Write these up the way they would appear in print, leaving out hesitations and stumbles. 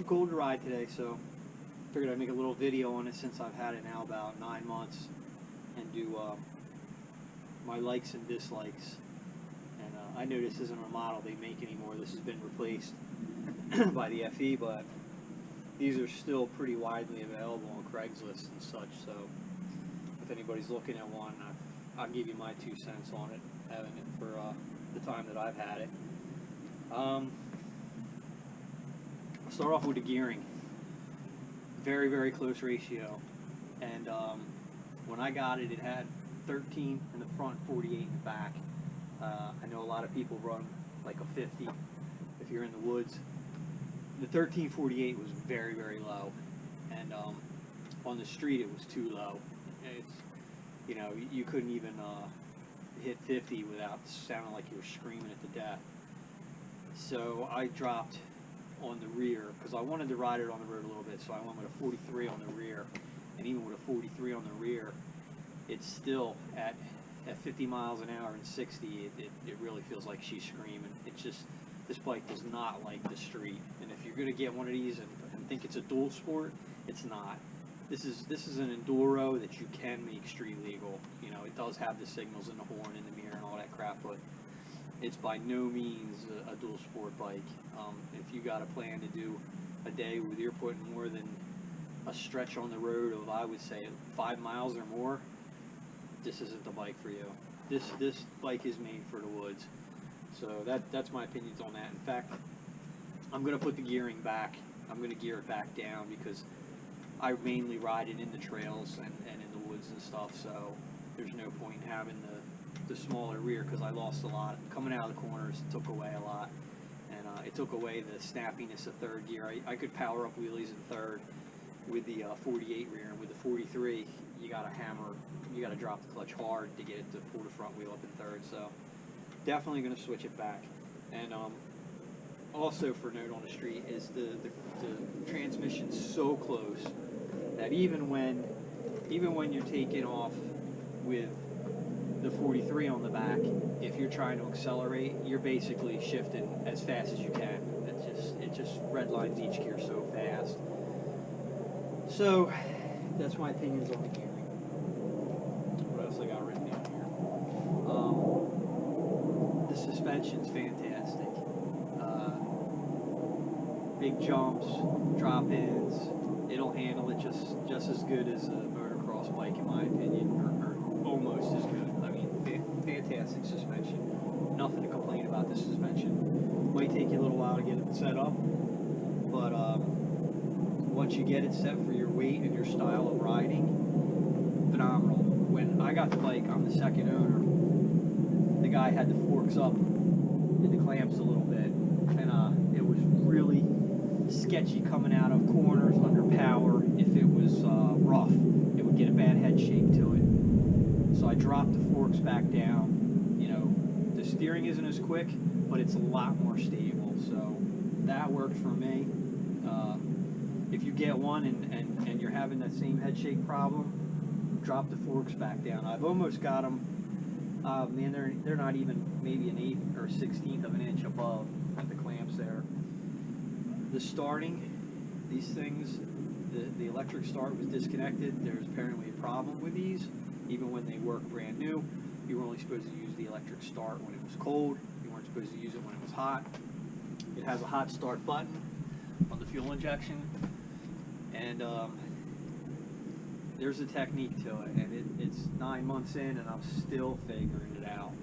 too cold to ride today, so figured I'd make a little video on it since I've had it now about 9 months, and do my likes and dislikes. And I know this isn't a model they make anymore. This has been replaced by the FE, but these are still pretty widely available on Craigslist and such. So if anybody's looking at one, I'll give you my 2 cents on it, having it for the time that I've had it. I'll start off with the gearing. Very, very close ratio. And when I got it, it had 13 in the front, 48 in the back. I know a lot of people run like a 50 if you're in the woods. The 1348 was very, very low, and on the street it was too low. It's, you know, you couldn't even hit 50 without sounding like you were screaming it to death. So I dropped on the rear because I wanted to ride it on the road a little bit, so I went with a 43 on the rear. And even with a 43 on the rear, it's still at 50 miles an hour and 60, it really feels like she's screaming. It's just, this bike does not like the street. And if you're going to get one of these and think it's a dual sport, it's not. This is an enduro that you can make street legal. You know, it does have the signals and the horn and the mirror and all that crap, but it's by no means a dual sport bike. If you got a plan to do a day where you're putting more than a stretch on the road of, I would say, 5 miles or more, this isn't the bike for you. This bike is made for the woods. So that's my opinions on that. In fact, I'm going to put the gearing back. I'm going to gear it back down because I mainly ride it in the trails and in the woods and stuff. So there's no point in having the smaller rear because I lost a lot. Coming out of the corners, it took away a lot. And it took away the snappiness of third gear. I could power up wheelies in third with the 48 rear, and with the 43, you got to hammer, you got to drop the clutch hard to get it to pull the front wheel up in third. So definitely going to switch it back. And also for note on the street is the transmission's so close that even when you're taking off with the 43 on the back, if you're trying to accelerate, you're basically shifting as fast as you can. It just redlines each gear so fast. So that's my opinions on the gearing. What else I got written down here? The suspension's fantastic. Big jumps, drop-ins. It'll handle it just as good as a motocross bike, in my opinion, or almost as good. I mean, fantastic suspension. Nothing to complain about this suspension. Might take you a little while to get it set up, but once you get it set for your weight and your style of riding, phenomenal. When I got the bike, I'm the second owner. The guy had the forks up in the clamps a little bit, and it was really sketchy coming out of corners under power. If it was rough, it would get a bad head shake to it. So I dropped the forks back down. You know, the steering isn't as quick, but it's a lot more stable. So that worked for me. If you get one and you're having that same head shake problem, drop the forks back down. I've almost got them. Man, they're not even maybe an 1/8 or 1/16 of an inch above at the clamps there. The starting, these things, the electric start was disconnected. There's apparently a problem with these. Even when they work brand new, you were only supposed to use the electric start when it was cold. You weren't supposed to use it when it was hot. It has a hot start button on the fuel injection, and there's a technique to it, and it's 9 months in and I'm still figuring it out.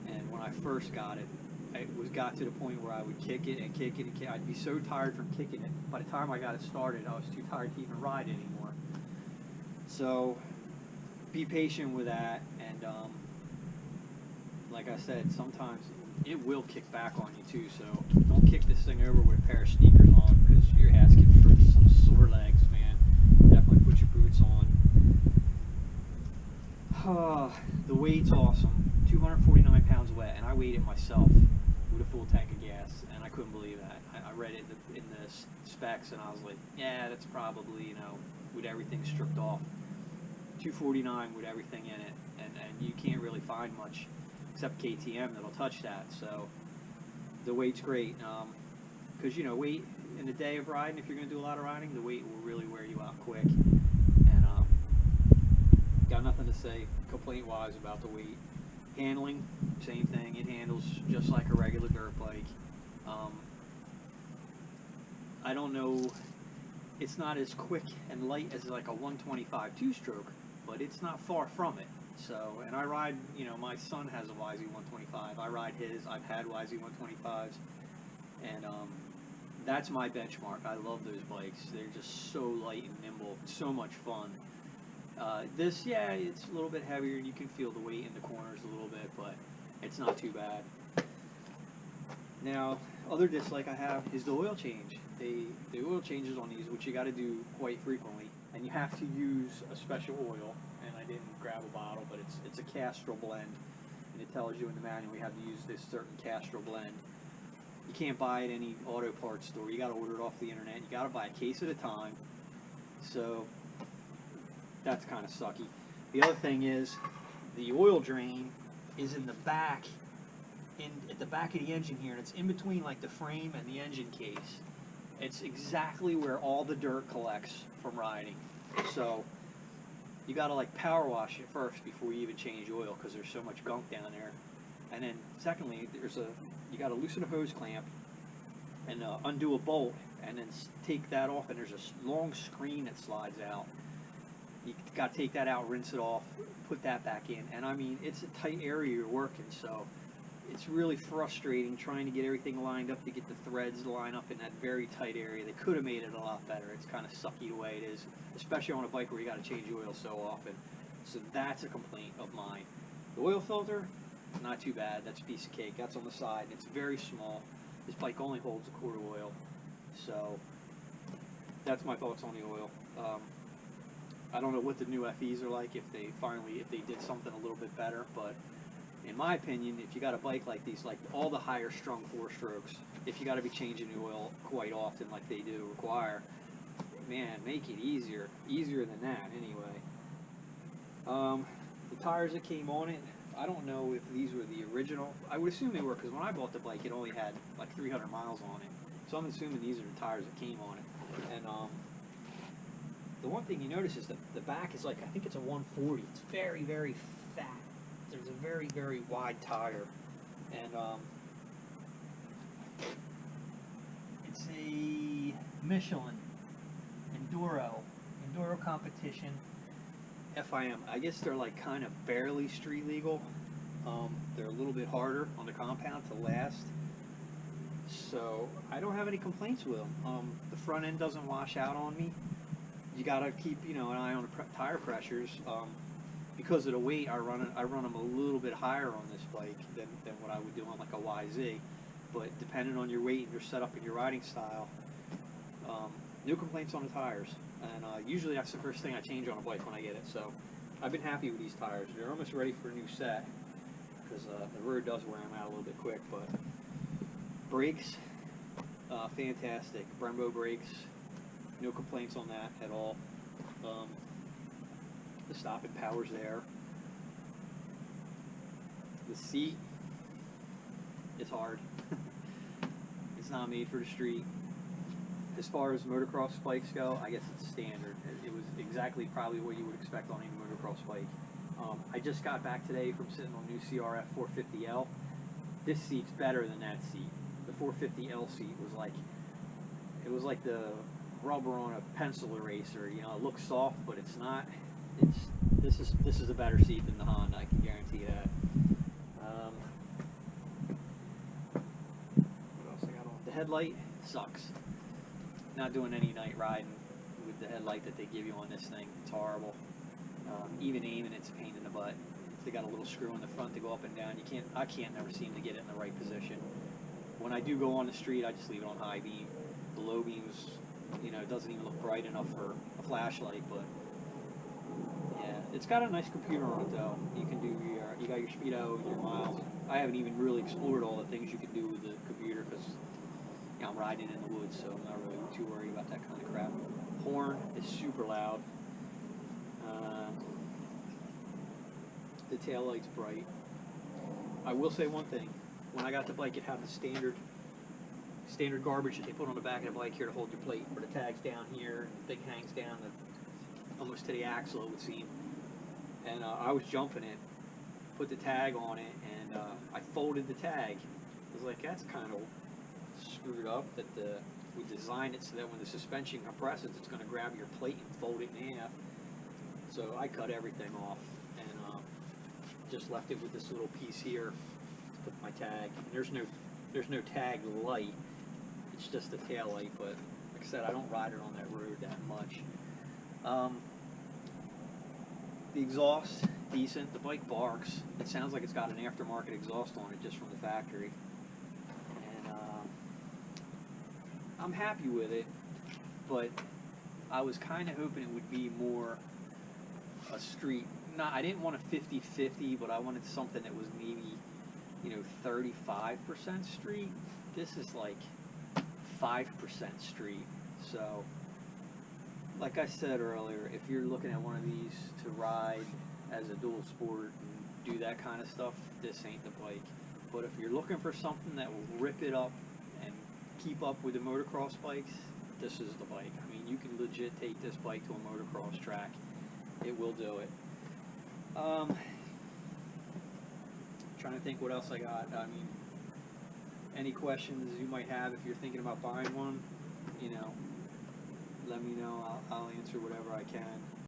And when I first got it, got to the point where I would kick it and kick it and kick it. I'd be so tired from kicking it. By the time I got it started, I was too tired to even ride anymore. So be patient with that, and like I said, sometimes it will kick back on you too, so don't kick this thing over with a pair of sneakers on, because you're asking for some sore legs, man. Definitely put your boots on. The weight's awesome. 249 pounds wet, and I weighed it myself with a full tank of gas, and I couldn't believe that. I read it in the specs, and I was like, yeah, that's probably, you know, with everything stripped off. 249 with everything in it, and you can't really find much except KTM that'll touch that. So the weight's great. because you know, weight in a day of riding, if you're going to do a lot of riding, the weight will really wear you out quick. And got nothing to say complaint wise about the weight. Handling, same thing. It handles just like a regular dirt bike. I don't know, it's not as quick and light as like a 125 two-stroke, but it's not far from it. So, and I ride, you know, my son has a YZ125. I ride his. I've had YZ125s, and that's my benchmark. I love those bikes. They're just so light and nimble. So much fun. This, yeah, it's a little bit heavier. You can feel the weight in the corners a little bit, but it's not too bad. Now, other dislike I have is the oil change. The oil changes on these, which you got to do quite frequently, and you have to use a special oil. And I didn't grab a bottle, but it's a Castrol blend, and it tells you in the manual you have to use this certain Castrol blend. You can't buy it at any auto parts store. You got to order it off the internet. You got to buy a case at a time. So that's kind of sucky. The other thing is the oil drain is in the back, at the back of the engine here, and it's in between like the frame and the engine case. It's exactly where all the dirt collects from riding. So you got to like power wash it first before you even change oil, because there's so much gunk down there. And then secondly, you got to loosen a hose clamp and undo a bolt, and then take that off, and there's a long screen that slides out. You got to take that out, rinse it off, put that back in. And I mean, it's a tight area you're working, so it's really frustrating trying to get everything lined up to get the threads to line up in that very tight area. They could have made it a lot better. It's kind of sucky the way it is, especially on a bike where you got to change oil so often. So that's a complaint of mine. The oil filter, not too bad. That's a piece of cake. That's on the side. It's very small. This bike only holds a quart of oil. So that's my thoughts on the oil. I don't know what the new FEs are like, if they did something a little bit better, but in my opinion, if you got a bike like these, like all the higher strung 4-strokes, if you got to be changing the oil quite often like they do require, man, make it easier than that anyway. The tires that came on it, I don't know if these were the original. I would assume they were, because when I bought the bike it only had like 300 miles on it, so I'm assuming these are the tires that came on it. And the one thing you notice is that the back is like, I think it's a 140. It's very, very fat. There's a very, very wide tire, and it's a Michelin Enduro competition FIM. I guess they're like kind of barely street legal. They're a little bit harder on the compound to last, so I don't have any complaints with them. The front end doesn't wash out on me. You gotta keep, you know, an eye on the tire pressures. Because of the weight, I run them a little bit higher on this bike than what I would do on like a YZ. But depending on your weight and your setup and your riding style, no complaints on the tires. And usually that's the first thing I change on a bike when I get it. So I've been happy with these tires. They're almost ready for a new set, because the road does wear them out a little bit quick. But brakes, fantastic. Brembo brakes, no complaints on that at all. The stopping power's there. The seat is hard. It's not made for the street. As far as motocross bikes go, I guess it's standard. It was exactly probably what you would expect on any motocross bike. I just got back today from sitting on new CRF 450L. This seat's better than that seat. The 450L seat was like, it was like the rubber on a pencil eraser. You know, it looks soft, but it's not. This is a better seat than the Honda, I can guarantee that. What else I got on? The headlight sucks. Not doing any night riding with the headlight that they give you on this thing. It's horrible. Even aiming, it's a pain in the butt. They got a little screw in the front to go up and down. I can't never seem to get it in the right position. When I do go on the street, I just leave it on high beam. The low beams, you know, it doesn't even look bright enough for a flashlight, but yeah, it's got a nice computer on it though. You can do you got your speedo, your miles. I haven't even really explored all the things you can do with the computer, because you know, I'm riding in the woods, so I'm not really too worried about that kind of crap. Horn is super loud. The taillight's bright. I will say one thing. When I got the bike, it had the standard standard garbage that they put on the back of the bike here to hold your plate, where the tag's down here, the thing hangs down almost to the axle, it would seem. And I was jumping it, put the tag on it, and I folded the tag. I was like, that's kind of screwed up that we designed it so that when the suspension compresses, it's going to grab your plate and fold it in half. So I cut everything off and just left it with this little piece here to put my tag. And there's no tag light. It's just a tail light, but like I said, I don't ride it on that road that much. The exhaust, decent. The bike barks. It sounds like it's got an aftermarket exhaust on it just from the factory. And I'm happy with it, but I was kind of hoping it would be more a street. I didn't want a 50-50, but I wanted something that was maybe, 35% street. This is like 5% street. So, like I said earlier, if you're looking at one of these to ride as a dual sport and do that kind of stuff, this ain't the bike. But if you're looking for something that will rip it up and keep up with the motocross bikes, this is the bike. I mean, you can legit take this bike to a motocross track. It will do it. Trying to think what else I got. I mean, any questions you might have if you're thinking about buying one, let me know. I'll answer whatever I can.